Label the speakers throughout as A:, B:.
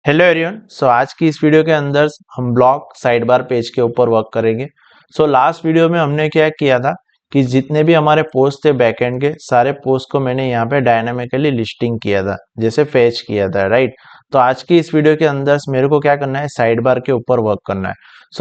A: Hello everyone. आज की इस वीडियो के अंदर हम ब्लॉक साइड बार पेज के ऊपर वर्क करेंगे। लास्ट वीडियो में हमने क्या किया था कि जितने भी हमारे पोस्ट थे बैकएंड के सारे पोस्ट को मैंने यहाँ पे डायनामिकली लिस्टिंग किया था, जैसे फेच किया था, राइट। तो आज की इस वीडियो के अंदर मेरे को क्या करना है, साइड बार के ऊपर वर्क करना है।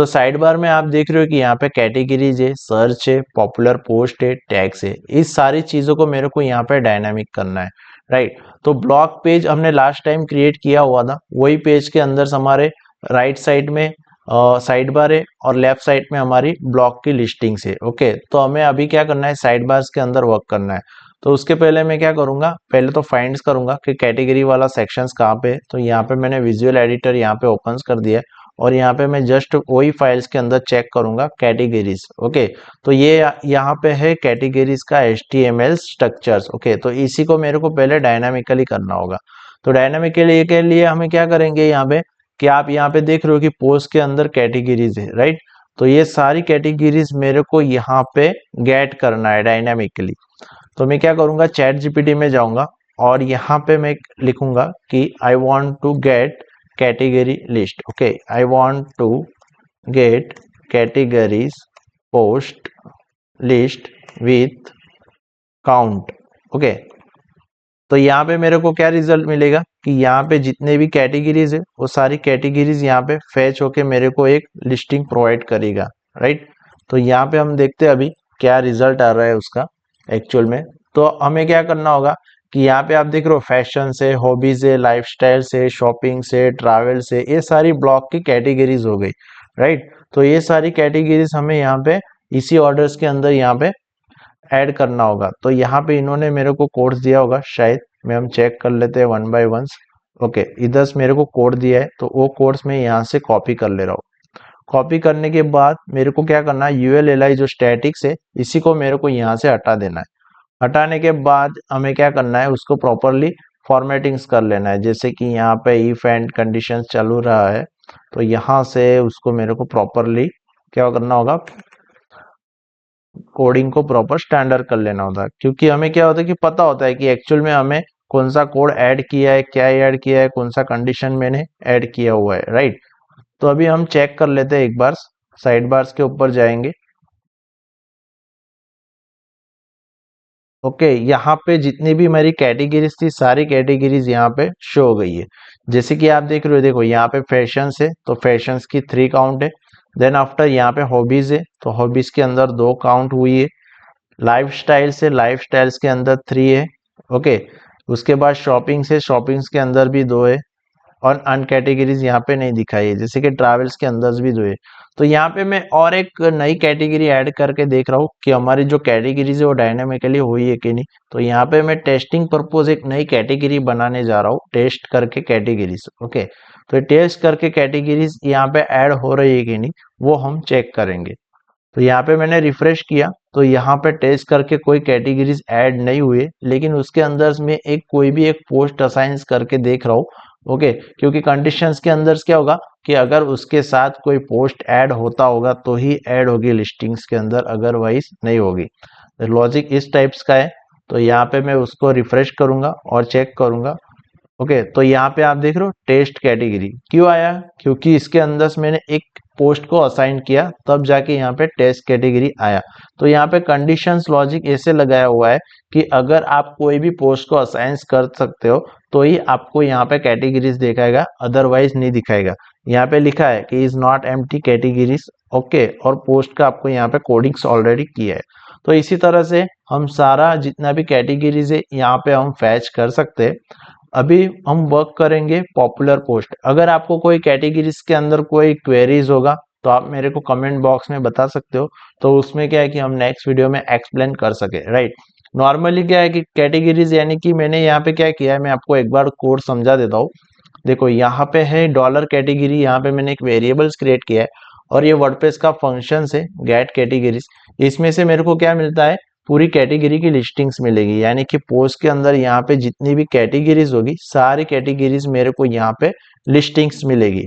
A: साइड बार में आप देख रहे हो कि यहाँ पे कैटेगरीज है, सर्च है, पॉपुलर पोस्ट है, टैग्स है। इस सारी चीजों को मेरे को यहाँ पे डायनामिक करना है, राइट। तो ब्लॉक पेज हमने लास्ट टाइम क्रिएट किया हुआ था, वही पेज के अंदर हमारे राइट साइड में साइड बार है और लेफ्ट साइड में हमारी ब्लॉक की लिस्टिंग्स है। ओके, तो हमें अभी क्या करना है, साइड बार्स के अंदर वर्क करना है। तो उसके पहले मैं क्या करूंगा, पहले तो फाइंड्स करूंगा कि कैटेगरी वाला सेक्शंस कहाँ पे है। तो यहाँ पे मैंने विजुअल एडिटर यहाँ पे ओपन कर दिया है और यहाँ पे मैं जस्ट वही फाइल्स के अंदर चेक करूंगा कैटेगरीज। ओके, तो ये यहाँ पे है कैटेगरीज का HTML स्ट्रक्चर्स। ओके, तो इसी को मेरे को पहले डायनामिकली करना होगा। तो डायनामिकली के लिए हमें क्या करेंगे, यहाँ पे कि आप यहाँ पे देख रहे हो कि पोस्ट के अंदर कैटेगरीज है, राइट। तो ये सारी कैटेगरीज मेरे को यहाँ पे गेट करना है डायनामिकली। तो मैं क्या करूंगा, चैट जीपीटी में जाऊंगा और यहाँ पे मैं लिखूंगा कि I want to get category list. Okay, I want to get categories post list with count. Okay, तो यहाँ पे मेरे को क्या रिजल्ट मिलेगा कि यहाँ पे जितने भी कैटेगरीज है वो सारी कैटेगरीज यहाँ पे फैच होके मेरे को एक लिस्टिंग प्रोवाइड करेगा, राइट। तो यहाँ पे हम देखते हैं अभी क्या रिजल्ट आ रहा है उसका एक्चुअल में। तो हमें क्या करना होगा कि यहाँ पे आप देख रहे हो फैशन से, हॉबीज है, लाइफस्टाइल से, शॉपिंग से, ट्रैवल से, ये सारी ब्लॉक की कैटेगरीज हो गई, राइट। तो ये सारी कैटेगरीज हमें यहाँ पे इसी ऑर्डर्स के अंदर यहाँ पे ऐड करना होगा। तो यहाँ पे इन्होंने मेरे को कोड्स दिया होगा शायद, में हम चेक कर लेते हैं वन बाय वंस। ओके, इधर से मेरे को कोड दिया है तो वो कोड्स मैं यहाँ से कॉपी कर ले रहा हूँ। कॉपी करने के बाद मेरे को क्या करना है, ULLI जो स्टैटिक्स है इसी को मेरे को यहाँ से हटा देना है। हटाने के बाद हमें क्या करना है, उसको प्रॉपरली फॉर्मेटिंग्स कर लेना है। जैसे कि यहाँ पे इफ एंड कंडीशन चालू रहा है तो यहाँ से उसको मेरे को प्रॉपरली क्या करना होगा, कोडिंग को प्रॉपर स्टैंडर्ड कर लेना होता है। क्योंकि हमें क्या होता है कि पता होता है कि एक्चुअल में हमें कौन सा कोड ऐड किया है, क्या ऐड किया है, कौन सा कंडीशन मैंने ऐड किया हुआ है, राइट। तो अभी हम चेक कर लेते हैं एक बार, साइड बार्स के ऊपर जाएंगे। ओके, यहाँ पे जितनी भी मेरी कैटेगरीज थी सारी कैटेगरीज यहाँ पे शो हो गई है। जैसे कि आप देख रहे हो, देखो यहाँ पे फैशन है तो फैशन की 3 काउंट है। देन आफ्टर यहाँ पे हॉबीज है तो हॉबीज के अंदर 2 काउंट हुई है। लाइफ स्टाइल से लाइफ स्टाइल्स के अंदर 3 है। ओके, उसके बाद शॉपिंग से शॉपिंग्स के अंदर भी 2 है और अन कैटेगरीज यहाँ पे नहीं दिखाई है, जैसे कि ट्रैवल्स के अंदर भी 2 है। तो यहाँ पे मैं और एक नई कैटेगरी ऐड करके देख रहा हूँ कि हमारी जो कैटेगरीज है वो डायनामिकली हुई है कि नहीं। तो यहाँ पे मैं टेस्टिंग पर्पज एक नई कैटेगरी बनाने जा रहा हूँ, टेस्ट करके कैटेगरीज। ओके, तो टेस्ट करके कैटेगरीज यहाँ पे ऐड हो रही है कि नहीं वो हम चेक करेंगे। तो यहाँ पे मैंने रिफ्रेश किया तो यहाँ पे टेस्ट करके कोई कैटेगरीज ऐड नहीं हुए, लेकिन उसके अंदर में एक कोई भी एक पोस्ट असाइन करके देख रहा हूँ। ओके, क्योंकि कंडीशंस के अंदर क्या होगा कि अगर उसके साथ कोई पोस्ट ऐड होता होगा तो ही ऐड होगी लिस्टिंग्स के अंदर, अदरवाइज नहीं होगी। लॉजिक इस टाइप्स का है। तो यहाँ पे मैं उसको रिफ्रेश करूंगा और चेक करूंगा। ओके, तो यहाँ पे आप देख रहे हो टेस्ट कैटेगरी क्यों आया, क्योंकि इसके अंदर से मैंने एक पोस्ट को असाइन किया तब जाके यहाँ पे टेस्ट कैटेगरी आया। तो यहाँ पे कंडीशंस लॉजिक ऐसे लगाया हुआ है कि अगर आप कोई भी पोस्ट को असाइन कर सकते हो तो ही आपको यहाँ पे कैटेगरीज दिखाएगा, अदरवाइज नहीं दिखाएगा। यहाँ पे लिखा है कि is not empty categories. Okay, और पोस्ट का आपको यहाँ पे कोडिंग्स ऑलरेडी किया है। तो इसी तरह से हम सारा जितना भी कैटेगरीज है यहाँ पे हम फैच कर सकते हैं। अभी हम वर्क करेंगे पॉपुलर पोस्ट। अगर आपको कोई कैटेगरीज के अंदर कोई क्वेरीज होगा तो आप मेरे को कमेंट बॉक्स में बता सकते हो, तो उसमें क्या है कि हम नेक्स्ट वीडियो में एक्सप्लेन कर सके, राइट। नॉर्मली क्या है कि कैटेगरीज यानी कि मैंने यहाँ पे क्या किया है, मैं आपको एक बार कोड समझा देता हूँ। देखो यहाँ पे है डॉलर कैटेगरी, यहाँ पे मैंने एक वेरिएबल्स क्रिएट किया है और ये वर्डप्रेस का फंक्शन है गेट कैटेगरीज। इसमें से मेरे को क्या मिलता है, पूरी कैटेगरी की लिस्टिंग्स मिलेगी। यानी कि पोस्ट के अंदर यहाँ पे जितनी भी कैटेगरीज होगी सारी कैटेगरीज मेरे को यहाँ पे लिस्टिंग्स मिलेगी।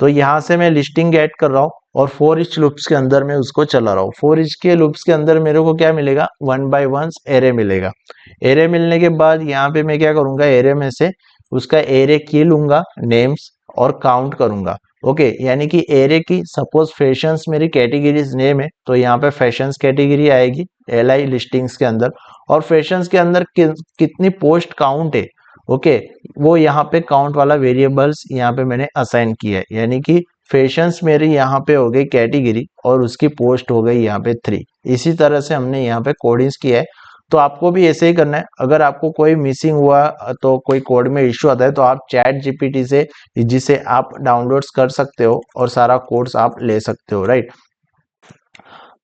A: तो यहाँ से मैं लिस्टिंग गेट कर रहा हूँ और फोर इच लूप्स के अंदर मैं उसको चला रहा हूँ। फोर इच के लूप्स के अंदर मेरे को क्या मिलेगा, 1 बाय 1 एरे मिलेगा। एरे मिलने के बाद यहाँ पे मैं क्या करूंगा, एरे में से उसका एरे की लूंगा नेम्स और काउंट करूंगा। ओके, यानी कि एरे की सपोज फैशंस मेरी कैटेगरीज नेम है, तो यहाँ पे फैशंस कैटेगरी आएगी एलआई लिस्टिंग्स के अंदर, और फैशंस के अंदर कितनी पोस्ट काउंट है, ओके, वो यहाँ पे काउंट वाला वेरिएबल्स यहाँ पे मैंने असाइन किया है, यानी कि फैशंस मेरी यहाँ पे हो गई कैटेगरी और उसकी पोस्ट हो गई यहाँ पे 3। इसी तरह से हमने यहाँ पे कोडिंग्स किया है। तो आपको भी ऐसे ही करना है। अगर आपको कोई मिसिंग हुआ तो कोई कोड में इश्यू आता है तो आप चैट जीपीटी से जिसे आप डाउनलोड्स कर सकते हो और सारा कोड्स आप ले सकते हो, राइट।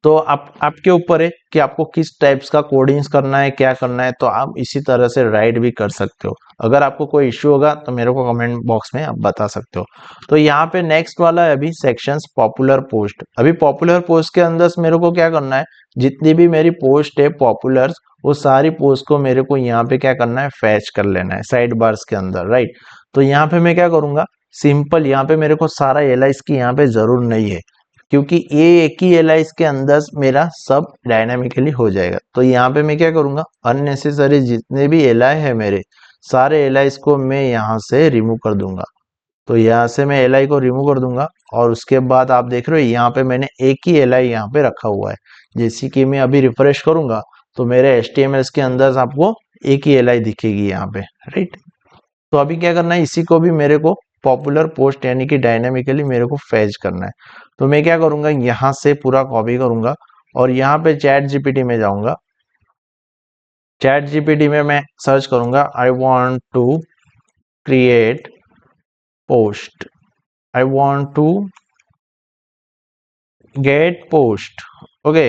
A: तो आप आपके ऊपर है कि आपको किस टाइप्स का कोडिंग्स करना है, क्या करना है, तो आप इसी तरह से राइट भी कर सकते हो। अगर आपको कोई इश्यू होगा तो मेरे को कमेंट बॉक्स में आप बता सकते हो। तो यहाँ पे नेक्स्ट वाला है अभी सेक्शंस पॉपुलर पोस्ट। अभी पॉपुलर पोस्ट के अंदर मेरे को क्या करना है, जितनी भी मेरी पोस्ट है पॉपुलर, वो सारी पोस्ट को मेरे को यहाँ पे क्या करना है, फैच कर लेना है साइड बार्स के अंदर, राइट। तो यहाँ पे मैं क्या करूंगा, सिंपल यहाँ पे मेरे को सारा एलाइस की यहाँ पे जरूर नहीं है, क्योंकि ये एक ही एलाइस के अंदर मेरा सब डायनामिकली हो जाएगा। तो यहाँ पे मैं क्या करूंगा, अननेसेसरी जितने भी एलाई है मेरे सारे एलाइस को मैं यहाँ से रिमूव कर दूंगा। तो यहाँ से मैं एलाई को रिमूव कर दूंगा और उसके बाद आप देख रहे हो यहाँ पे मैंने एक ही एलाई यहाँ पे रखा हुआ है। जैसे कि मैं अभी रिफ्रेश करूंगा तो मेरे HTML के अंदर आपको एक ही एलाई दिखेगी यहाँ पे, राइट। तो अभी क्या करना है, इसी को भी मेरे को पॉपुलर पोस्ट यानी कि डायनामिकली मेरे को फैच करना है। तो मैं क्या करूंगा, यहाँ से पूरा कॉपी करूंगा और यहाँ पे चैट जीपीटी में जाऊंगा। चैट जीपीटी में मैं सर्च करूंगा I want to create post, I want to get post, okay.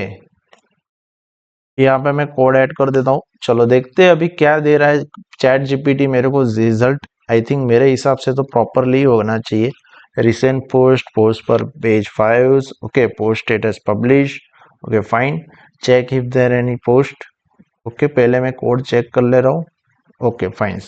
A: यहाँ पे मैं कोड ऐड कर देता हूँ। चलो देखते हैं अभी क्या दे रहा है चैट जीपीटी मेरे को रिजल्ट। आई थिंक मेरे हिसाब से तो प्रॉपरली होना चाहिए। रिसेंट पोस्ट, पोस्ट पर page 5, okay, post status publish, okay fine, check if there any post, okay. पहले मैं कोड चेक कर ले रहा हूँ, ओके फाइन।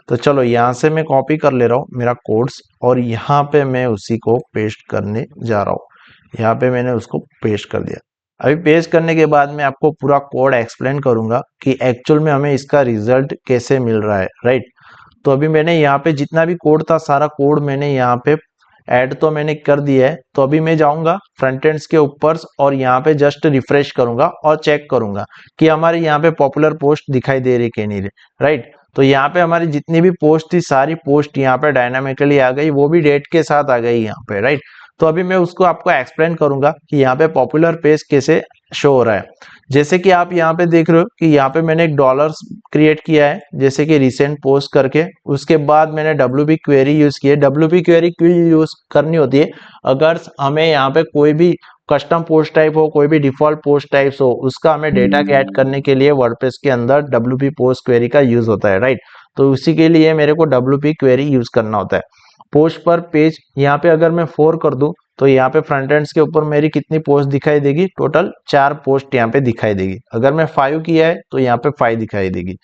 A: तो चलो यहाँ से मैं कॉपी कर ले रहा हूँ मेरा कोड्स और यहाँ पे मैं उसी को पेस्ट करने जा रहा हूँ। यहाँ पे मैंने उसको पेस्ट कर दिया। अभी पेस्ट करने के बाद मैं आपको पूरा कोड एक्सप्लेन करूंगा कि एक्चुअल में हमें इसका रिजल्ट कैसे मिल रहा है, राइट। तो अभी मैंने यहाँ पे जितना भी कोड था सारा कोड मैंने यहाँ पे ऐड तो मैंने कर दिया है। तो अभी मैं जाऊंगा फ्रंट एंड्स के ऊपर और यहाँ पे जस्ट रिफ्रेश करूंगा और चेक करूंगा कि हमारे यहाँ पे पॉपुलर पोस्ट दिखाई दे रही कि नहीं, राइट। तो यहाँ पे हमारी जितनी भी पोस्ट थी सारी पोस्ट यहाँ पे डायनामिकली आ गई, वो भी डेट के साथ आ गई यहाँ पे, राइट। तो अभी मैं उसको आपको एक्सप्लेन करूंगा कि यहाँ पे पॉपुलर पेज कैसे शो हो रहा है। जैसे कि आप यहाँ पे देख रहे हो कि यहाँ पे मैंने एक डॉलर क्रिएट किया है, जैसे कि रिसेंट पोस्ट करके। उसके बाद मैंने WP क्वेरी यूज की है। WP क्वेरी क्यों यूज करनी होती है, अगर हमें यहाँ पे कोई भी कस्टम पोस्ट टाइप हो, कोई भी डिफॉल्ट पोस्ट टाइप्स हो, उसका हमें डेटा ऐड करने के लिए वर्डप्रेस के अंदर WP पोस्ट क्वेरी का यूज होता है, राइट। तो उसी के लिए मेरे को WP क्वेरी यूज करना होता है। पोस्ट पर पेज यहाँ पे अगर मैं 4 कर दूं तो यहाँ पे फ्रंट एंड्स के ऊपर मेरी कितनी पोस्ट दिखाई देगी, टोटल 4 पोस्ट यहाँ पे दिखाई देगी। अगर मैं 5 किया है तो यहाँ पे 5 दिखाई देगी।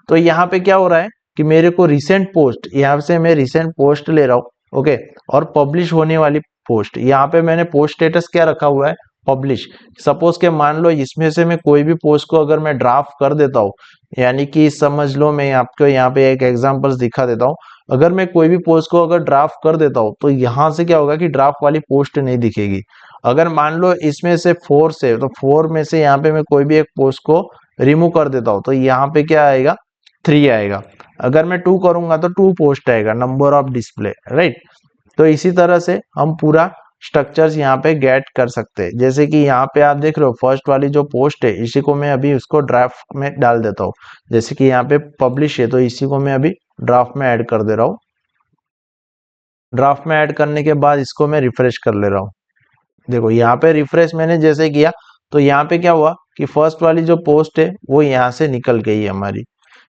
A: तो यहाँ पे क्या हो रहा है कि मेरे को रिसेंट पोस्ट, यहाँ से मैं रिसेंट पोस्ट ले रहा हूँ, ओके। और पब्लिश होने वाली पोस्ट, यहाँ पे मैंने पोस्ट स्टेटस क्या रखा हुआ है, पब्लिश। सपोज के मान लो इसमें से मैं कोई भी पोस्ट को अगर मैं ड्राफ्ट कर देता हूँ, यानी कि समझ लो मैं आपको यहाँ पे एक एग्जांपल्स दिखा देता हूँ। अगर मैं कोई भी पोस्ट को अगर ड्राफ्ट कर देता हूँ तो यहाँ से क्या होगा कि ड्राफ्ट वाली पोस्ट नहीं दिखेगी। अगर मान लो इसमें से 4 से, तो 4 में से यहाँ पे मैं कोई भी एक पोस्ट को रिमूव कर देता हूँ तो यहाँ पे क्या आएगा, 3 आएगा। अगर मैं 2 करूंगा तो 2 पोस्ट आएगा, नंबर ऑफ डिस्प्ले, राइट। तो इसी तरह से हम पूरा स्ट्रक्चर्स यहाँ पे गेट कर सकते हैं। जैसे कि यहाँ पे आप देख रहे हो फर्स्ट वाली जो पोस्ट है, इसी को मैं अभी उसको ड्राफ्ट में डाल देता हूँ। जैसे कि यहाँ पे पब्लिश है तो इसी को मैं अभी ड्राफ्ट में ऐड कर दे रहा हूँ। ड्राफ्ट में ऐड करने के बाद इसको मैं रिफ्रेश कर ले रहा हूँ। देखो यहाँ पे रिफ्रेश मैंने जैसे किया तो यहाँ पे क्या हुआ कि फर्स्ट वाली जो पोस्ट है वो यहाँ से निकल गई है हमारी।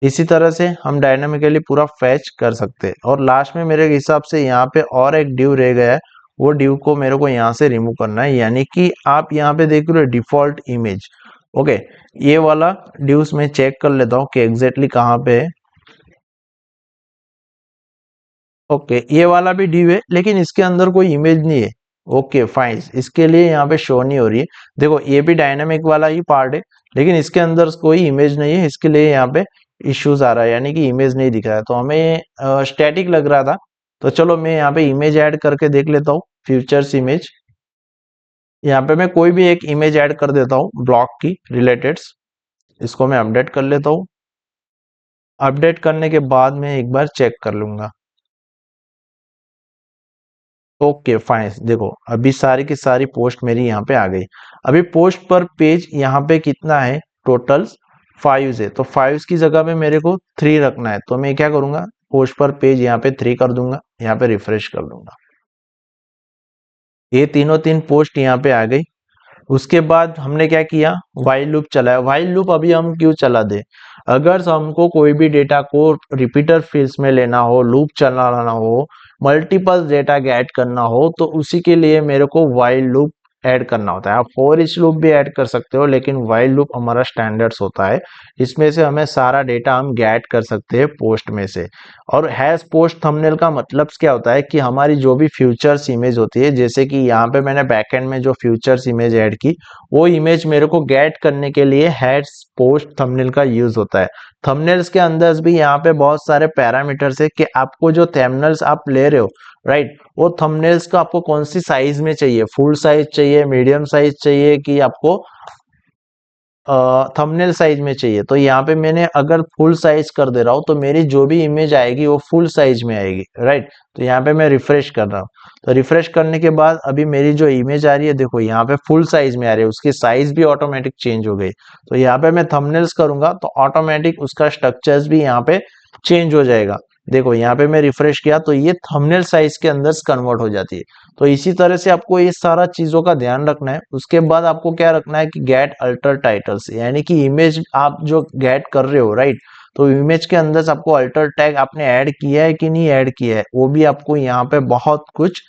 A: इसी तरह से हम डायनामिकली पूरा फैच कर सकते हैं। और लास्ट में मेरे हिसाब से यहाँ पे और एक ड्यू रह गया है, वो ड्यू को मेरे को यहाँ से रिमूव करना है। यानी कि आप यहाँ पे देख रहे हो डिफॉल्ट इमेज, ओके। ये वाला ड्यूस मैं चेक कर लेता हूँ कि एग्जैक्टली कहाँ पे है। ओके, ये वाला भी ड्यू है लेकिन इसके अंदर कोई इमेज नहीं है, ओके फाइन। इसके लिए यहाँ पे शो नहीं हो रही है। देखो ये भी डायनामिक वाला ही पार्ट है लेकिन इसके अंदर कोई इमेज नहीं है, इसके लिए यहाँ पे इश्यूज आ रहा है, यानी कि इमेज नहीं दिख रहा है। तो हमें स्टैटिक लग रहा था तो चलो मैं यहाँ पे इमेज ऐड करके देख लेता हूँ, फ्यूचर्स इमेज। यहाँ पे मैं कोई भी एक इमेज ऐड कर देता हूँ ब्लॉक की रिलेटेड। इसको मैं अपडेट कर लेता हूँ। अपडेट करने के बाद मैं एक बार चेक कर लूंगा। ओके फाइन, देखो अभी सारी की सारी पोस्ट मेरी यहाँ पे आ गई। अभी पोस्ट पर पेज यहाँ पे कितना है, टोटल 5 है, तो 5 की जगह पे मेरे को 3 रखना है। तो मैं क्या करूंगा, पोस्ट पर पेज यहाँ पे 3 कर दूंगा, यहाँ पे रिफ्रेश कर दूंगा। ये तीनों तीन पोस्ट यहाँ पे आ गई। उसके बाद हमने क्या किया, वाइल लूप चलाया। वाइल लूप अभी हम क्यों चला दे, अगर हमको कोई भी डेटा को रिपीटर फील्ड्स में लेना हो, लूप चलाना हो, मल्टीपल डेटा गेट करना हो, तो उसी के लिए मेरे को वाइल लूप ऐड करना होता है। आप फॉर ईच लूप भी ऐड कर सकते हो, लेकिन वाइल लूप हमारा स्टैंडर्ड्स होता है। इसमें से हमें सारा डेटा हम गेट कर सकते हैं पोस्ट में से। और हैश पोस्ट थंबनेल का मतलब क्या होता है कि हमारी जो भी फ्यूचर्स इमेज होती है, जैसे कि यहाँ पे मैंने बैकएंड में जो फ्यूचर्स इमेज ऐड की, वो इमेज मेरे को गेट करने के लिए हैश पोस्ट थंबनेल का यूज होता है। थंबनेल्स के अंदर भी यहाँ पे बहुत सारे पैरामीटर्स है कि आपको जो थंबनेल्स आप ले रहे हो, राइट, वो थंबनेल्स का आपको कौन सी साइज में चाहिए, फुल साइज चाहिए, मीडियम साइज चाहिए, कि आपको थंबनेल साइज में चाहिए। तो यहाँ पे मैंने अगर फुल साइज कर दे रहा हूँ, तो मेरी जो भी इमेज आएगी वो फुल साइज में आएगी, राइट। तो यहाँ पे मैं रिफ्रेश कर रहा हूँ, तो रिफ्रेश करने के बाद अभी मेरी जो इमेज आ रही है, देखो यहाँ पे फुल साइज में आ रही है, उसकी साइज भी ऑटोमेटिक चेंज हो गई। तो यहाँ पे मैं थंबनेल्स करूंगा तो ऑटोमेटिक उसका स्ट्रक्चर्स भी यहाँ पे चेंज हो जाएगा। देखो यहाँ पे मैं रिफ्रेश किया तो ये थंबनेल साइज के अंदर कन्वर्ट हो जाती है। तो इसी तरह से आपको ये सारा चीजों का ध्यान रखना है। उसके बाद आपको क्या रखना है कि गेट अल्टर टाइटल्स, यानी कि इमेज आप जो गेट कर रहे हो, राइट, तो इमेज के अंदर आपको अल्टर टैग आपने ऐड किया है कि नहीं ऐड किया है, वो भी आपको यहाँ पे बहुत कुछ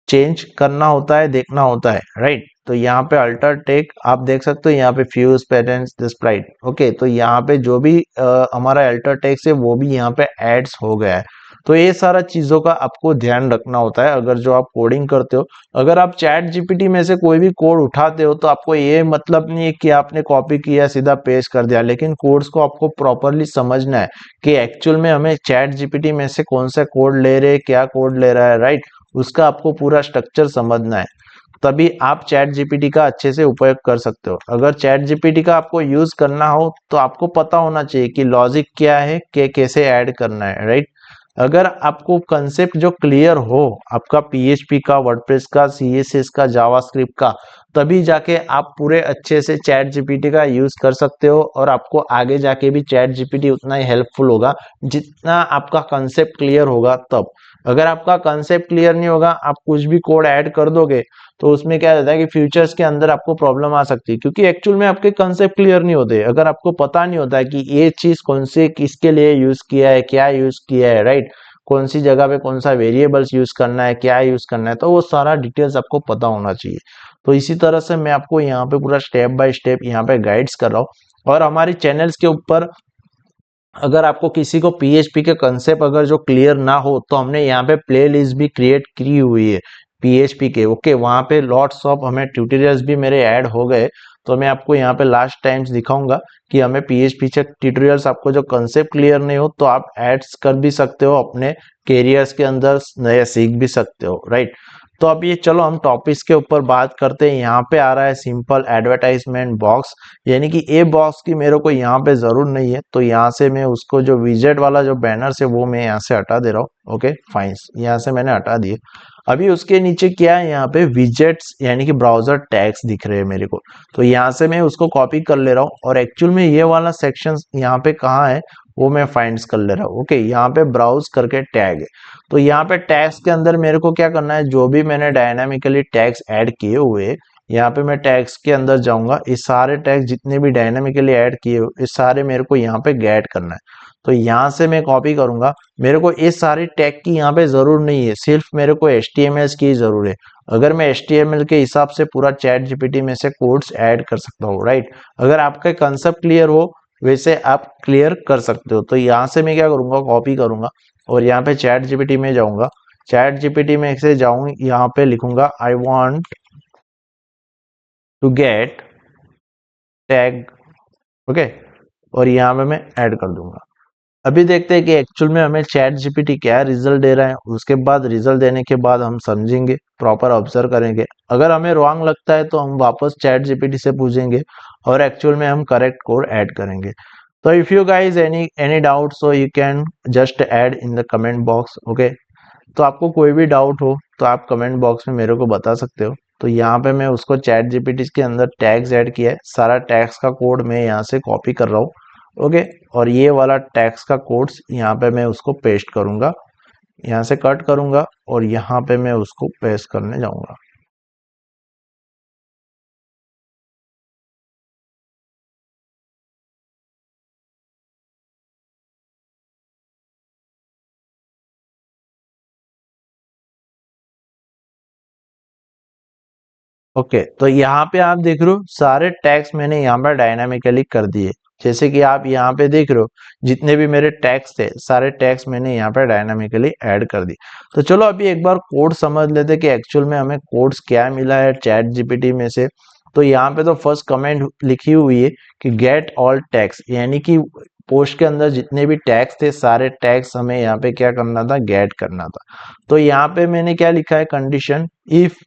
A: चेंज करना होता है, देखना होता है, राइट। तो यहाँ पे अल्टर टेक आप देख सकते हो, यहाँ पे फ्यूज पैटर्न्स डिस्प्लाइड, ओके। तो यहाँ पे जो भी हमारा अल्टर टेक्स्ट है वो भी यहाँ पे एड्स हो गया है। तो ये सारा चीजों का आपको ध्यान रखना होता है अगर जो आप कोडिंग करते हो। अगर आप चैट जीपीटी में से कोई भी कोड उठाते हो, तो आपको ये मतलब नहीं है कि आपने कॉपी किया सीधा पेस्ट कर दिया, लेकिन कोड्स को आपको प्रॉपरली समझना है कि एक्चुअल में हमें चैट जीपीटी में से कौन सा कोड ले रहे, क्या कोड ले रहा है, राइट। उसका आपको पूरा स्ट्रक्चर समझना है, तभी आप चैट जीपीटी का अच्छे से उपयोग कर सकते हो। अगर चैट जीपीटी का आपको यूज करना हो, तो आपको पता होना चाहिए कि लॉजिक क्या है, कि कैसे ऐड करना है, राइट। अगर आपको कंसेप्ट जो क्लियर हो आपका पीएचपी का, वर्डप्रेस का, सीएसएस का, जावास्क्रिप्ट का, तभी जाके आप पूरे अच्छे से चैट जीपीटी का यूज कर सकते हो। और आपको आगे जाके भी चैट जीपीटी उतना ही हेल्पफुल होगा जितना आपका कंसेप्ट क्लियर होगा तब। अगर आपका कंसेप्ट क्लियर नहीं होगा, आप कुछ भी कोड ऐड कर दोगे, तो उसमें क्या रहता है कि फ्यूचर्स के अंदर आपको प्रॉब्लम आ सकती है, क्योंकि एक्चुअल में आपके कंसेप्ट क्लियर नहीं होते। अगर आपको पता नहीं होता है कि ये चीज कौन से किसके लिए यूज किया है, क्या यूज किया है, राइट, कौन सी जगह पे कौन सा वेरिएबल्स यूज करना है, क्या यूज करना है, तो वो सारा डिटेल्स आपको पता होना चाहिए। तो इसी तरह से मैं आपको यहाँ पे पूरा स्टेप बाय स्टेप यहाँ पे गाइड्स कर रहा हूँ। और हमारी चैनल्स के ऊपर अगर आपको किसी को पीएचपी के कंसेप्ट अगर जो क्लियर ना हो, तो हमने यहाँ पे प्ले लिस्ट भी क्रिएट की हुई है पीएचपी के, ओके। वहाँ पे लॉट्स ऑफ हमें ट्यूटोरियल्स भी मेरे ऐड हो गए। तो मैं आपको यहाँ पे लास्ट टाइम्स दिखाऊंगा कि हमें पीएचपी से ट्यूटोरियल्स, आपको जो कंसेप्ट क्लियर नहीं हो तो आप ऐड्स कर भी सकते हो अपने कैरियर्स के अंदर, नया सीख भी सकते हो, राइट। तो अब ये चलो हम टॉपिक्स के ऊपर बात करते हैं। यहाँ पे आ रहा है सिंपल एडवर्टाइजमेंट बॉक्स, यानी कि ए बॉक्स की मेरे को यहाँ पे जरूर नहीं है, तो यहाँ से मैं उसको जो विजेट वाला जो बैनर है वो मैं यहाँ से हटा दे रहा हूँ, ओके फाइन। यहाँ से मैंने हटा दिए। अभी उसके नीचे क्या है, यहाँ पे विजेट्स यानी कि ब्राउजर टैग्स दिख रहे हैं मेरे को, तो यहाँ से मैं उसको कॉपी कर ले रहा हूँ। और एक्चुअल में ये वाला सेक्शन यहाँ पे कहाँ है वो मैं फाइंड कर ले रहा हूँ, ओके। यहाँ पे ब्राउज करके टैग है, तो यहाँ पे टैग्स के अंदर मेरे को क्या करना है, जो भी मैंने डायनामिकली टैग्स ऐड किए हुए, यहाँ पे मैं टैग्स के अंदर जाऊंगा, इस सारे टैग्स जितने भी डायनामिकली ऐड किए हुए इस सारे मेरे को यहाँ पे गेट करना है। तो यहाँ से मैं कॉपी करूंगा। मेरे को इस सारी टैग की यहाँ पे जरूर नहीं है, सिर्फ मेरे को HTML की जरूर है। अगर मैं HTML के हिसाब से पूरा चैट जीपीटी में से कोड्स ऐड कर सकता हूँ, राइट। अगर आपका कंसेप्ट क्लियर हो वैसे आप क्लियर कर सकते हो। तो यहाँ से मैं क्या करूंगा, कॉपी करूंगा और यहाँ पे चैट जीपीटी में जाऊंगा। चैट जीपीटी में से जाऊंगा, यहाँ पे लिखूंगा I want to get tag, okay. और यहाँ पे मैं ऐड कर दूंगा। अभी देखते हैं कि एक्चुअल में हमें चैट जीपीटी क्या रिजल्ट दे रहा है। उसके बाद रिजल्ट देने के बाद हम समझेंगे, प्रॉपर ऑब्जर्व करेंगे। अगर हमें रॉन्ग लगता है तो हम वापस चैट जीपीटी से पूछेंगे और एक्चुअल में हम करेक्ट कोड ऐड करेंगे। तो if you guys any doubt, so you can just add in the comment box. Okay, तो आपको कोई भी डाउट हो तो आप कमेंट बॉक्स में मेरे को बता सकते हो। तो यहाँ पे मैं उसको चैट जीपीटी के अंदर टैग्स ऐड किया है, सारा टैग्स का कोड मैं यहाँ से कॉपी कर रहा हूँ। ओके, और ये वाला टैग्स का कोड्स यहाँ पे मैं उसको पेस्ट करूंगा, यहाँ से कट करूंगा और यहाँ पे मैं उसको पेस्ट करने जाऊंगा। ओके, तो यहाँ पे आप देख रहे हो सारे टैग्स मैंने यहाँ पर डायनामिकली कर दिए। जैसे कि आप यहाँ पे देख रहे हो जितने भी मेरे टैग्स थे सारे टैग्स मैंने यहाँ पे डायनामिकली ऐड कर दिए। तो चलो अभी एक बार कोड समझ लेते कि एक्चुअल में हमें कोड्स क्या मिला है चैट जीपीटी में से। तो यहाँ पे तो फर्स्ट कमेंट लिखी हुई है कि गेट ऑल टैग्स, यानी कि पोस्ट के अंदर जितने भी टैग्स थे सारे टैग्स हमें यहाँ पे क्या करना था, गेट करना था। तो यहाँ पे मैंने क्या लिखा है, condition if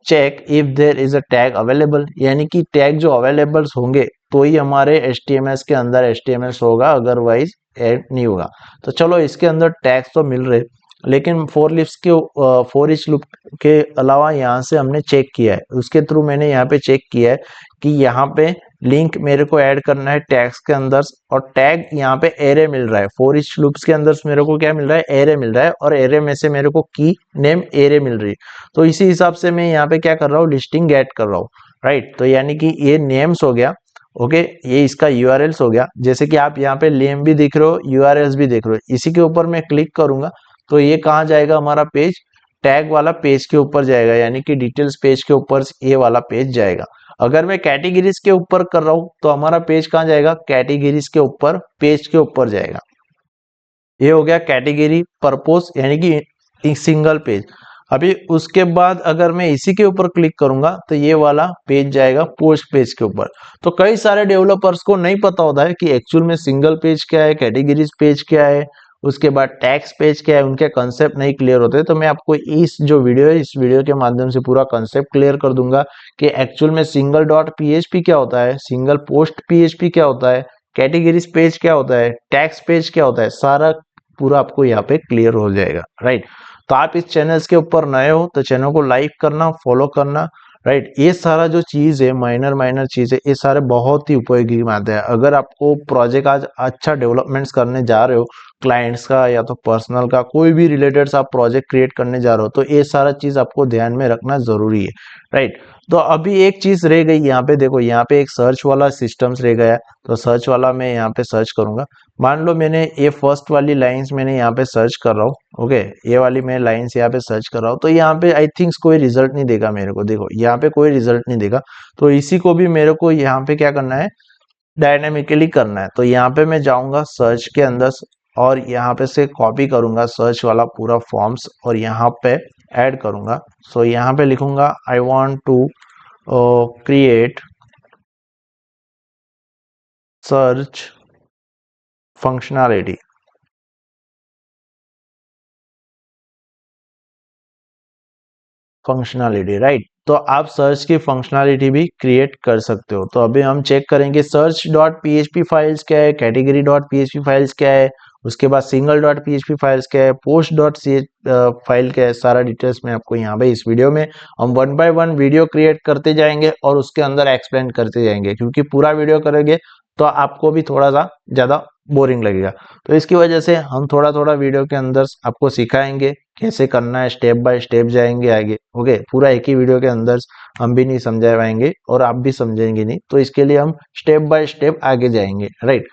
A: check if there is a tag available, यानी कि टैग जो अवेलेबल होंगे तो ही हमारे HTML के अंदर HTML होगा, अदरवाइज ऐड नहीं होगा। तो चलो इसके अंदर टैग्स तो मिल रहे, लेकिन फोर इच लूप के अलावा यहाँ से हमने चेक किया है, उसके थ्रू मैंने यहाँ पे चेक किया है कि यहाँ पे लिंक मेरे को ऐड करना है टैग्स के अंदर, और टैग यहाँ पे एरे मिल रहा है। फोर इच लूप्स के अंदर मेरे को क्या मिल रहा है, एरे मिल रहा है, और एरे में से मेरे को की नेम एरे मिल रही है। तो इसी हिसाब से मैं यहाँ पे क्या कर रहा हूँ, लिस्टिंग गेट कर रहा हूँ। राइट, तो यानी कि ये नेम्स हो गया। ओके, ये इसका यूआरएल्स हो गया। जैसे कि आप यहाँ पे नेम भी देख रहे हो, यूआरएल्स भी देख रहे हो। इसी के ऊपर मैं क्लिक करूंगा तो ये कहाँ जाएगा, हमारा पेज टैग वाला पेज के ऊपर जाएगा, यानी कि डिटेल्स पेज के ऊपर ये वाला पेज जाएगा। अगर मैं कैटेगरीज के ऊपर कर रहा हूँ तो हमारा पेज कहाँ जाएगा, कैटेगरीज के ऊपर पेज के ऊपर जाएगा। ये हो गया कैटेगरी परपोज, यानी कि सिंगल पेज। अभी उसके बाद अगर मैं इसी के ऊपर क्लिक करूंगा तो ये वाला पेज जाएगा पोस्ट पेज के ऊपर। तो कई सारे डेवलपर्स को नहीं पता होता है कि एक्चुअल में सिंगल पेज क्या है, कैटेगरीज पेज क्या है, उसके बाद टैक्स पेज क्या है, उनके कंसेप्ट नहीं क्लियर होते। तो मैं आपको इस जो वीडियो है इस वीडियो के माध्यम से पूरा कंसेप्ट क्लियर कर दूंगा कि एक्चुअल में सिंगल डॉट पीएचपी क्या होता है, सिंगल पोस्ट पीएचपी क्या होता है, कैटेगरीज पेज क्या होता है, टैक्स पेज क्या होता है, सारा पूरा आपको यहाँ पे क्लियर हो जाएगा। राइट, तो आप इस चैनल्स के ऊपर नए हो तो चैनल को लाइक करना, फॉलो करना। राइट, ये सारा जो चीज है, माइनर माइनर चीज है, ये सारे बहुत ही उपयोगी माध्यम है। अगर आपको प्रोजेक्ट आज अच्छा डेवलपमेंट्स करने जा रहे हो, क्लाइंट्स का या तो पर्सनल का, कोई भी रिलेटेड आप प्रोजेक्ट क्रिएट करने जा रहे हो, तो ये सारा चीज आपको ध्यान में रखना जरूरी है। राइट, तो अभी एक चीज रह गई यहाँ पे, देखो यहाँ पे एक सर्च वाला सिस्टम्स रह गया। तो सर्च वाला मैं यहाँ पे सर्च करूंगा। मान लो मैंने ये फर्स्ट वाली लाइंस मैंने यहाँ पे सर्च कर रहा हूँ। ओके, ये वाली मैं लाइंस यहाँ पे सर्च कर रहा हूँ, तो यहाँ पे आई थिंक्स कोई रिजल्ट नहीं देगा मेरे को। देखो यहाँ पे कोई रिजल्ट नहीं देगा। तो इसी को भी मेरे को यहाँ पे क्या करना है, डायनामिकली करना है। तो यहाँ पे मैं जाऊंगा सर्च के अंदर और यहाँ पे से कॉपी करूंगा सर्च वाला पूरा फॉर्म्स और यहाँ पे ऐड करूंगा। सो यहाँ पे लिखूंगा I want to create search functionality. Functionality, right, तो आप सर्च की फंक्शनैलिटी भी क्रिएट कर सकते हो। तो अभी हम चेक करेंगे सर्च डॉट पीएचपी फाइल्स क्या है, कैटेगरी डॉट पीएचपी फाइल्स क्या है, उसके बाद सिंगल डॉट पीएचपी फाइल्स क्या है, पोस्ट डॉट सी फाइल क्या है। सारा डिटेल्स मैं आपको यहाँ पे इस वीडियो में हम one by one video create करते जाएंगे और उसके अंदर एक्सप्लेन करते जाएंगे, क्योंकि पूरा वीडियो करेंगे तो आपको भी थोड़ा सा ज्यादा बोरिंग लगेगा। तो इसकी वजह से हम थोड़ा थोड़ा वीडियो के अंदर आपको सिखाएंगे कैसे करना है, स्टेप बाय स्टेप जाएंगे आगे। ओके, पूरा एक ही वीडियो के अंदर हम भी नहीं समझा पाएंगे और आप भी समझेंगे नहीं, तो इसके लिए हम स्टेप बाय स्टेप आगे जाएंगे। राइट,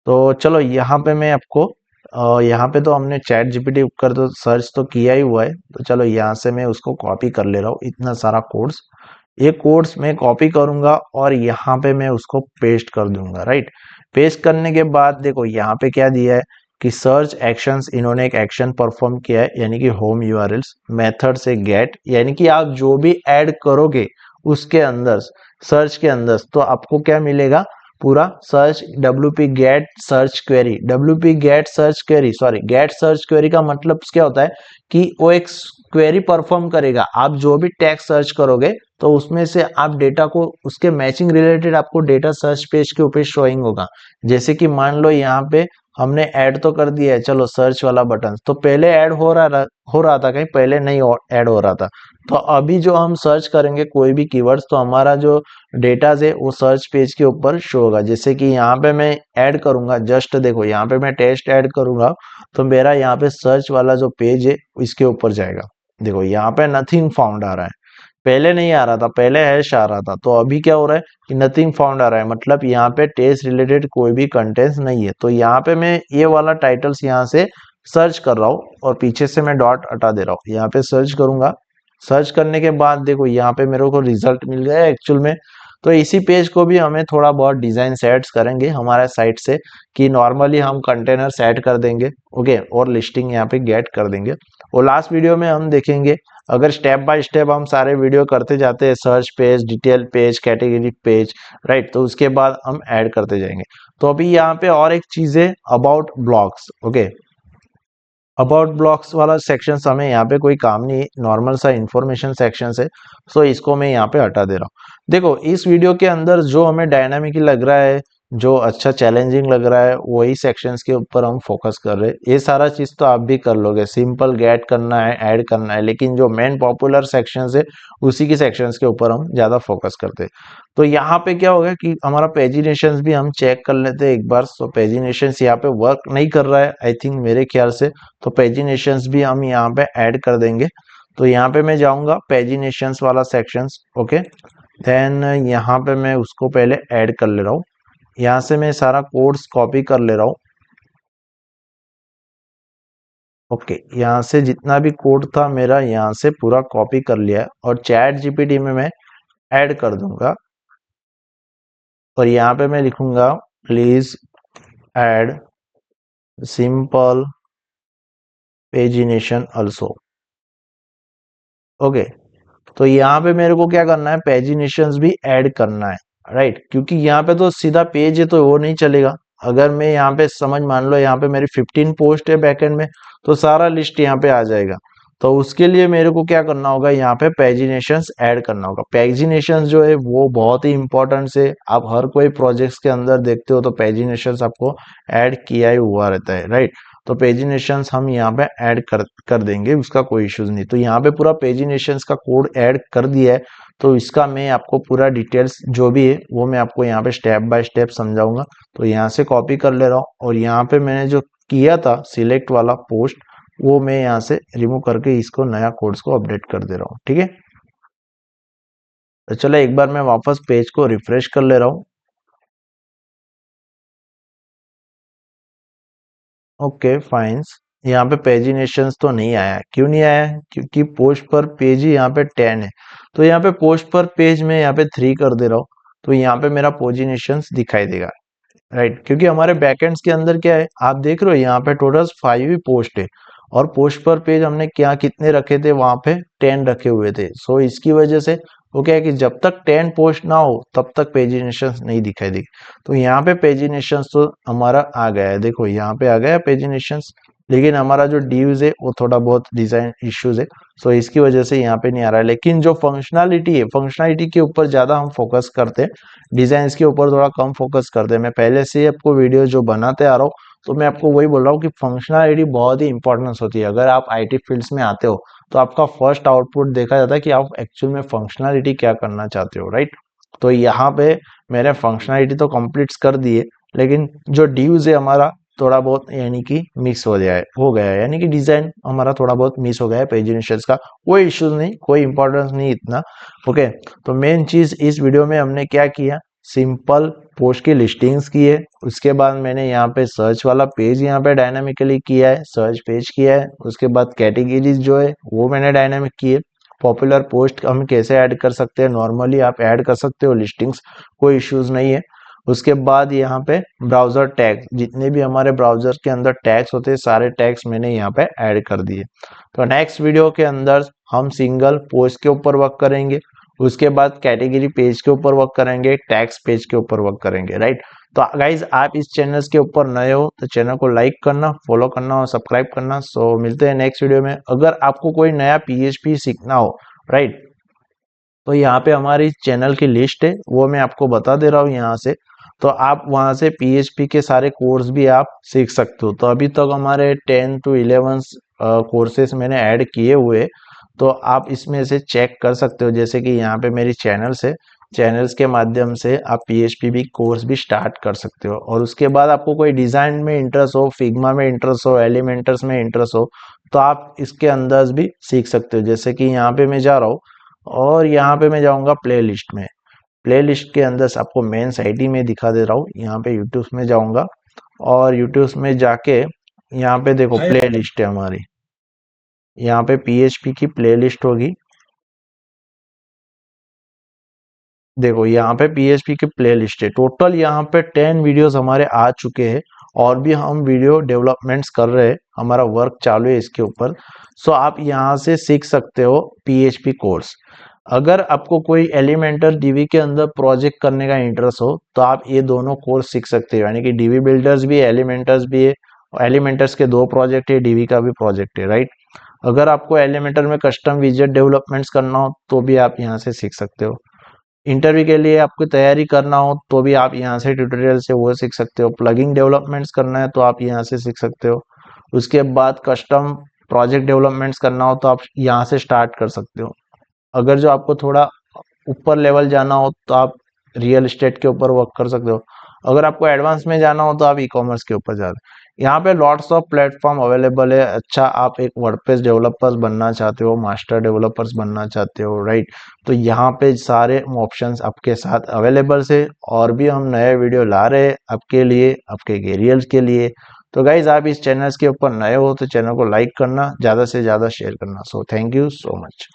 A: तो चलो यहाँ पे मैं आपको यहाँ पे तो हमने चैट जीपीटी कर तो सर्च तो किया ही हुआ है। तो चलो यहाँ से मैं उसको कॉपी कर ले रहा हूँ, इतना सारा कोड्स, ये कोड्स मैं कॉपी करूंगा और यहाँ पे मैं उसको पेस्ट कर दूंगा। राइट, पेस्ट करने के बाद देखो यहाँ पे क्या दिया है कि सर्च एक्शंस, इन्होंने एक एक्शन परफॉर्म किया है, यानी कि होम यूआरएल्स मेथड से गेट, यानी कि आप जो भी ऐड करोगे उसके अंदर सर्च के अंदर तो आपको क्या मिलेगा, पूरा search WP get search query, WP get search query, sorry get search query का मतलब क्या होता है कि वो एक क्वेरी परफॉर्म करेगा। आप जो भी टैग सर्च करोगे तो उसमें से आप डेटा को उसके मैचिंग रिलेटेड आपको डेटा सर्च पेज के ऊपर शोइंग होगा। जैसे कि मान लो यहाँ पे हमने ऐड तो कर दिया है, चलो सर्च वाला बटन तो पहले ऐड हो रहा था, कहीं पहले नहीं ऐड हो रहा था। तो अभी जो हम सर्च करेंगे कोई भी कीवर्ड्स तो हमारा जो डेटाज है वो सर्च पेज के ऊपर शो होगा। जैसे कि यहाँ पे मैं ऐड करूंगा, जस्ट देखो यहाँ पे मैं टेस्ट ऐड करूंगा तो मेरा यहाँ पे सर्च वाला जो पेज है इसके ऊपर जाएगा। देखो यहाँ पे नथिंग फाउंड आ रहा है, पहले नहीं आ रहा था, पहले हैश आ रहा था। तो अभी क्या हो रहा है कि नथिंग फाउंड आ रहा है, मतलब यहाँ पे टेस्ट रिलेटेड कोई भी कंटेंट्स नहीं है। तो यहाँ पे मैं ये वाला टाइटल्स यहाँ से सर्च कर रहा हूँ और पीछे से मैं डॉट हटा दे रहा हूँ, यहाँ पे सर्च करूंगा। सर्च करने के बाद देखो यहाँ पे मेरे को रिजल्ट मिल गया एक्चुअल में। तो इसी पेज को भी हमें थोड़ा बहुत डिजाइन सेट्स करेंगे हमारे साइट से, कि नॉर्मली हम कंटेनर सेट कर देंगे, ओके, और लिस्टिंग यहाँ पे गेट कर देंगे। और लास्ट वीडियो में हम देखेंगे, अगर स्टेप बाय स्टेप हम सारे वीडियो करते जाते हैं, search page, detail page, category page, right, तो उसके बाद हम ऐड करते जाएंगे। तो अभी यहाँ पे और एक चीज है about blogs, okay, about blocks वाला सेक्शन हमें यहाँ पे कोई काम नहीं है, नॉर्मल सा इंफॉर्मेशन सेक्शन है। सो इसको मैं यहाँ पे हटा दे रहा हूँ। देखो इस वीडियो के अंदर जो हमें डायनामिक लग रहा है, जो अच्छा चैलेंजिंग लग रहा है, वही सेक्शंस के ऊपर हम फोकस कर रहे हैं। ये सारा चीज तो आप भी कर लोगे, सिंपल गेट करना है, ऐड करना है, लेकिन जो मेन पॉपुलर सेक्शंस है उसी के सेक्शंस के ऊपर हम ज्यादा फोकस करते हैं। तो यहाँ पे क्या होगा कि हमारा पेजिनेशंस भी हम चेक कर लेते हैं एक बार। सो पेजिनेशंस यहाँ पे वर्क नहीं कर रहा है आई थिंक, मेरे ख्याल से। तो पेजिनेशंस भी हम यहाँ पे ऐड कर देंगे। तो यहाँ पे मैं जाऊंगा पेजिनेशंस वाला सेक्शंस, ओके, देन यहाँ पे मैं उसको पहले ऐड कर ले रहा हूँ। यहाँ से मैं सारा कोड्स कॉपी कर ले रहा हूँ, ओके, यहाँ से जितना भी कोड था मेरा यहाँ से पूरा कॉपी कर लिया है और चैट जीपीटी में मैं ऐड कर दूंगा। और यहाँ पे मैं लिखूंगा please add simple pagination also, okay. तो यहाँ पे मेरे को क्या करना है, पेजिनेशंस भी ऐड करना है, राइट, क्योंकि यहाँ पे तो सीधा पेज है तो वो नहीं चलेगा। अगर मैं यहाँ पे समझ मान लो यहाँ पे मेरी 15 पोस्ट है बैकएंड में, तो सारा लिस्ट यहाँ पे आ जाएगा। तो उसके लिए मेरे को क्या करना होगा, यहाँ पे पेजिनेशंस ऐड करना होगा। पेजिनेशंस जो है वो बहुत ही इंपॉर्टेंट है, आप हर कोई प्रोजेक्ट्स के अंदर देखते हो तो पेजिनेशंस आपको ऐड किया ही हुआ रहता है, राइट। तो पेजिनेशंस हम यहाँ पे ऐड कर देंगे, उसका कोई इश्यूज नहीं। तो यहाँ पे पूरा पेजिनेशंस का कोड ऐड कर दिया है। तो इसका मैं आपको पूरा डिटेल्स जो भी है वो मैं आपको यहाँ पे स्टेप बाय स्टेप समझाऊंगा। तो यहाँ से कॉपी कर ले रहा हूँ और यहाँ पे मैंने जो किया था सिलेक्ट वाला पोस्ट, वो मैं यहाँ से रिमूव करके इसको नया कोड्स को अपडेट कर दे रहा हूँ, ठीक है। तो चलो एक बार मैं वापस पेज को रिफ्रेश कर ले रहा हूँ, ओके फाइन। यहाँ पे पेजिनेशंस तो नहीं आया है, क्यों नहीं आया है, क्योंकि पोस्ट पर पेज ही यहाँ पे 10 है। तो यहाँ पे पोस्ट पर पेज में यहाँ पे 3 कर दे रहा हूँ, तो यहाँ पे मेरा पोजिनेशंस दिखाई देगा, राइट। क्योंकि हमारे बैकएंड्स के अंदर क्या है, आप देख रहे हो यहाँ पे टोटल 5 ही पोस्ट है और पोस्ट पर पेज हमने क्या कितने रखे थे, वहां पे 10 रखे हुए थे। सो इसकी वजह से वो क्या है कि जब तक 10 पोस्ट ना हो तब तक पेजिनेशंस नहीं दिखाई देगी। तो यहाँ पे पेजिनेशंस तो हमारा आ गया है, देखो यहाँ पे आ गया पेजिनेशंस, लेकिन हमारा जो ड्यूज है वो थोड़ा बहुत डिजाइन इश्यूज है। सो इसकी वजह से यहाँ पे नहीं आ रहा है। लेकिन जो फंक्शनैलिटी है, फंक्शनैलिटी के ऊपर ज्यादा हम फोकस करते हैं, डिजाइन के ऊपर थोड़ा कम फोकस करते हैं। मैं पहले से ही आपको वीडियो जो बनाते आ रहा हूँ, तो मैं आपको वही बोल रहा हूँ कि फंक्शनैलिटी बहुत ही इंपॉर्टेंस होती है। अगर आप आईटी फील्ड्स में आते हो तो आपका फर्स्ट आउटपुट देखा जाता है कि आप एक्चुअल में फंक्शनैलिटी क्या करना चाहते हो, राइट। तो यहाँ पे मैंने फंक्शनैलिटी तो कंप्लीट कर दी है, लेकिन जो ड्यूज है हमारा थोड़ा बहुत यानी कि मिस हो गया है, यानी कि डिजाइन हमारा थोड़ा बहुत मिस हो गया है पेजिनेशंस का। कोई इश्यूज नहीं, कोई इंपॉर्टेंस नहीं इतना, ओके। तो मेन चीज इस वीडियो में हमने क्या किया, सिंपल पोस्ट की लिस्टिंग्स की है। उसके बाद मैंने यहाँ पे सर्च वाला पेज यहाँ पे डायनामिकली किया है, सर्च पेज किया है। उसके बाद कैटेगरीज जो है वो मैंने डायनामिक की है। पॉपुलर पोस्ट हम कैसे ऐड कर सकते हैं, नॉर्मली आप ऐड कर सकते हो लिस्टिंग्स, कोई इश्यूज नहीं है। उसके बाद यहाँ पे ब्राउजर टैग, जितने भी हमारे ब्राउजर के अंदर टैग्स होते हैं सारे टैग्स मैंने यहाँ पे ऐड कर दिए। तो नेक्स्ट वीडियो के अंदर हम सिंगल पोस्ट के ऊपर वर्क करेंगे उसके बाद कैटेगरी पेज के ऊपर वर्क करेंगे, टैक्स पेज के ऊपर वर्क करेंगे, राइट। तो गाइज आप इस चैनल के ऊपर नए हो तो चैनल को लाइक करना, फॉलो करना और सब्सक्राइब करना। सो मिलते हैं नेक्स्ट वीडियो में। अगर आपको कोई नया पीएचपी सीखना हो, राइट, तो यहाँ पे हमारी चैनल की लिस्ट है, वो मैं आपको बता दे रहा हूँ यहाँ से। तो आप वहाँ से पीएचपी के सारे कोर्स भी आप सीख सकते हो। तो अभी तक हमारे 10 to 11 कोर्सेस मैंने ऐड किए हुए, तो आप इसमें से चेक कर सकते हो। जैसे कि यहाँ पे मेरी चैनल्स है, चैनल्स के माध्यम से आप पीएचपी भी कोर्स भी स्टार्ट कर सकते हो। और उसके बाद आपको कोई डिज़ाइन में इंटरेस्ट हो, फिग्मा में इंटरेस्ट हो, एलिमेंटर्स में इंटरेस्ट हो, तो आप इसके अंदर भी सीख सकते हो। जैसे कि यहाँ पे मैं जा रहा हूँ और यहाँ पे मैं जाऊँगा प्लेलिस्ट में। प्लेलिस्ट के अंदर से आपको मेन साइट ही में दिखा दे रहा हूँ। यहाँ पे यूट्यूब में जाऊँगा और यूट्यूब में जाके यहाँ पे देखो प्लेलिस्ट है हमारी, यहाँ पे पीएचपी की प्लेलिस्ट होगी। देखो यहाँ पे पीएचपी की प्लेलिस्ट है। टोटल यहाँ पे 10 वीडियोस हमारे आ चुके हैं और भी हम वीडियो डेवलपमेंट्स कर रहे हैं, हमारा वर्क चालू है इसके ऊपर। सो आप यहाँ से सीख सकते हो पीएचपी कोर्स। अगर आपको कोई एलिमेंटर डीवी के अंदर प्रोजेक्ट करने का इंटरेस्ट हो तो आप ये दोनों कोर्स सीख सकते हो, यानी कि डीवी बिल्डर्स भी है, एलिमेंटर्स भी है। एलिमेंटर्स के 2 प्रोजेक्ट है, डीवी का भी प्रोजेक्ट है, राइट। अगर आपको एलिमेंटर में कस्टम विजेट डेवलपमेंट्स करना हो तो भी आप यहाँ से सीख सकते हो। इंटरव्यू के लिए आपको तैयारी करना हो तो भी आप यहाँ से ट्यूटोरियल से वो सीख सकते हो। प्लगिंग डेवलपमेंट्स करना है तो आप यहाँ से सीख सकते हो। उसके बाद कस्टम प्रोजेक्ट डेवलपमेंट्स करना हो तो आप यहाँ से स्टार्ट कर सकते हो। अगर जो आपको थोड़ा ऊपर लेवल जाना हो तो आप रियल एस्टेट के ऊपर वर्क कर सकते हो। अगर आपको एडवांस में जाना हो तो आप ई कॉमर्स के ऊपर जा रहे हो। यहाँ पे लॉट्स ऑफ प्लेटफॉर्म अवेलेबल है। अच्छा, आप एक वर्डप्रेस डेवलपर्स बनना चाहते हो, मास्टर डेवलपर्स बनना चाहते हो, राइट, तो यहाँ पे सारे ऑप्शंस आपके साथ अवेलेबल है। और भी हम नए वीडियो ला रहे हैं आपके लिए, आपके कैरियर्स के लिए। तो गाइज आप इस चैनल के ऊपर नए हो तो चैनल को लाइक करना, ज़्यादा से ज़्यादा शेयर करना। So thank you so much.